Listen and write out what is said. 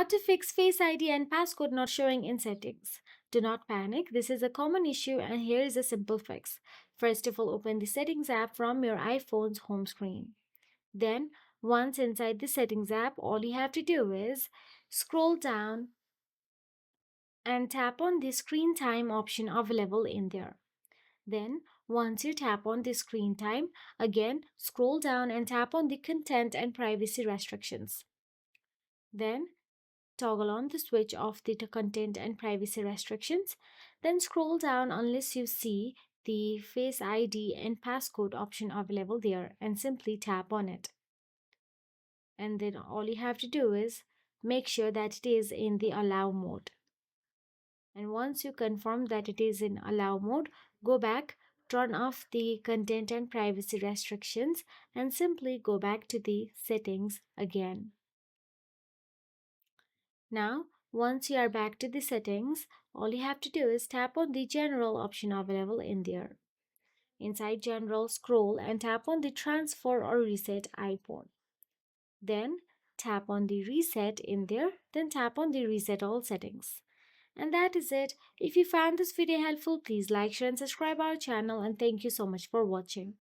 to fix Face ID and passcode not showing in settings. Do not panic, this is a common issue and here is a simple fix. First of all, open the Settings app from your iPhone's home screen. Then, once inside the Settings app, all you have to do is scroll down and tap on the Screen Time option available in there. Then, once you tap on the Screen Time, again scroll down and tap on the Content and Privacy Restrictions. Then, toggle on the switch of the content and privacy restrictions, then scroll down unless you see the Face ID and Passcode option available there and simply tap on it. And then all you have to do is make sure that it is in the Allow mode. And once you confirm that it is in Allow mode, go back, turn off the content and privacy restrictions, and simply go back to the settings again. Now, once you are back to the settings, all you have to do is tap on the General option available in there. Inside General, scroll and tap on the Transfer or Reset icon. Then tap on the Reset in there, then tap on the Reset All Settings. And that is it. If you found this video helpful, please like, share and subscribe our channel, and thank you so much for watching.